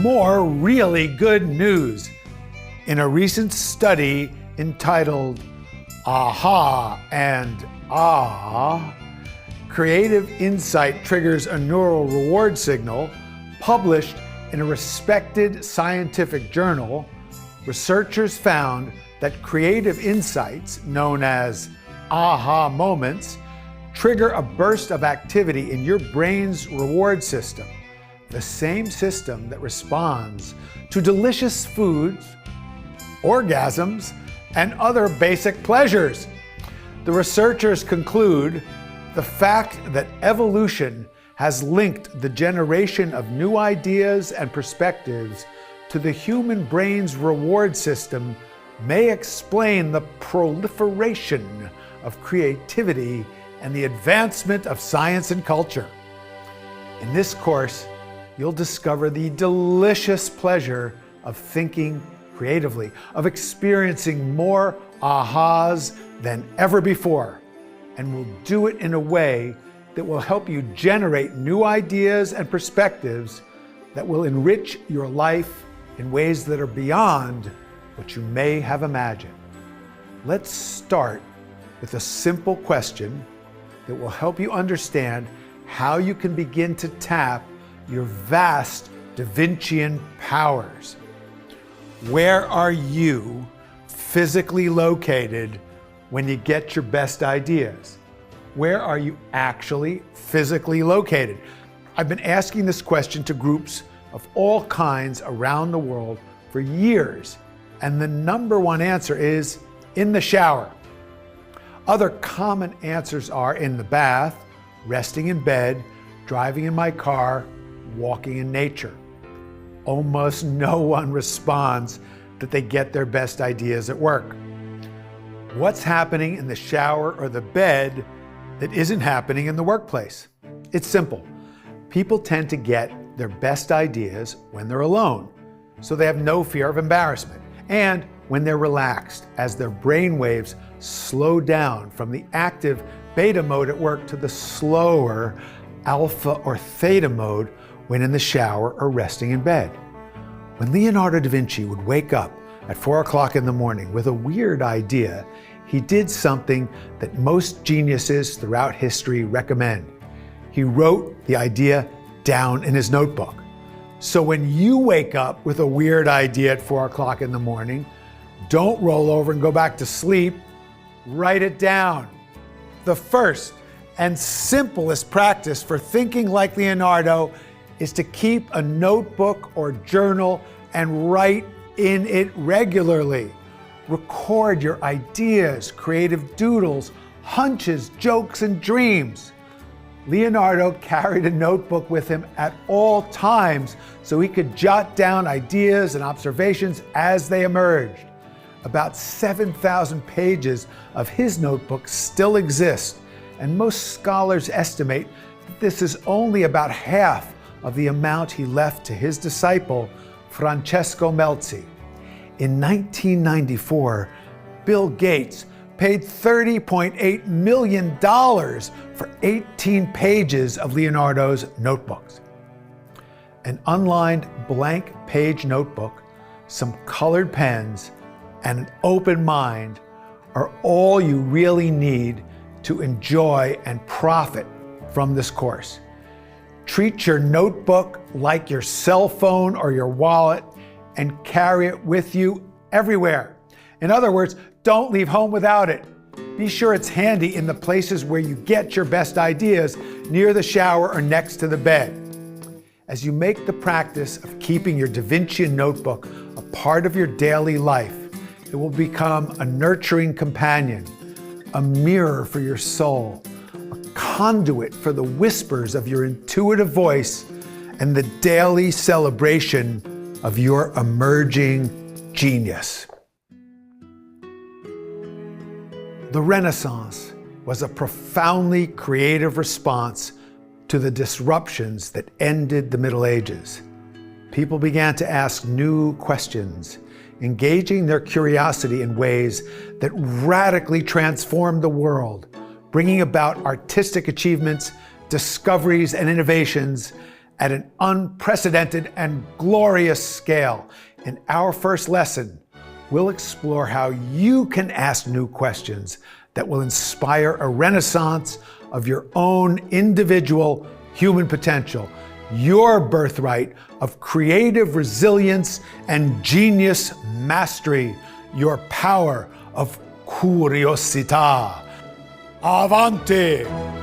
more really good news. In a recent study entitled Aha and Ah, creative insight triggers a neural reward signal, published in a respected scientific journal, researchers found that creative insights, known as aha moments, trigger a burst of activity in your brain's reward system, the same system that responds to delicious foods, orgasms, and other basic pleasures. The researchers conclude the fact that evolution has linked the generation of new ideas and perspectives to the human brain's reward system may explain the proliferation of creativity and the advancement of science and culture. In this course, you'll discover the delicious pleasure of thinking creatively, of experiencing more ahas than ever before, and we'll do it in a way that will help you generate new ideas and perspectives that will enrich your life in ways that are beyond what you may have imagined. Let's start with a simple question that will help you understand how you can begin to tap your vast Da Vincian powers. Where are you physically located when you get your best ideas? Where are you actually physically located? I've been asking this question to groups of all kinds around the world for years, and the number one answer is in the shower. Other common answers are in the bath, resting in bed, driving in my car, walking in nature. Almost no one responds that they get their best ideas at work. What's happening in the shower or the bed that isn't happening in the workplace? It's simple. People tend to get their best ideas when they're alone, so they have no fear of embarrassment, and when they're relaxed, as their brain waves slow down from the active beta mode at work to the slower alpha or theta mode when in the shower or resting in bed. When Leonardo da Vinci would wake up at 4 o'clock in the morning with a weird idea, he did something that most geniuses throughout history recommend. He wrote the idea down in his notebook. So when you wake up with a weird idea at 4 o'clock in the morning, don't roll over and go back to sleep. Write it down. The first and simplest practice for thinking like Leonardo is to keep a notebook or journal and write in it regularly. Record your ideas, creative doodles, hunches, jokes, and dreams. Leonardo carried a notebook with him at all times so he could jot down ideas and observations as they emerged. About 7,000 pages of his notebook still exist, and most scholars estimate that this is only about half of the amount he left to his disciple, Francesco Melzi. In 1994, Bill Gates paid $30.8 million for 18 pages of Leonardo's notebooks. An unlined blank page notebook, some colored pens, and an open mind are all you really need to enjoy and profit from this course. Treat your notebook like your cell phone or your wallet and carry it with you everywhere. In other words, don't leave home without it. Be sure it's handy in the places where you get your best ideas, near the shower or next to the bed. As you make the practice of keeping your Da Vinci notebook a part of your daily life, it will become a nurturing companion, a mirror for your soul, a conduit for the whispers of your intuitive voice, and the daily celebration of your emerging genius. The Renaissance was a profoundly creative response to the disruptions that ended the Middle Ages. People began to ask new questions, engaging their curiosity in ways that radically transformed the world, bringing about artistic achievements, discoveries, and innovations at an unprecedented and glorious scale. In our first lesson, we'll explore how you can ask new questions that will inspire a renaissance of your own individual human potential, your birthright of creative resilience and genius mastery, your power of curiosità. Avanti!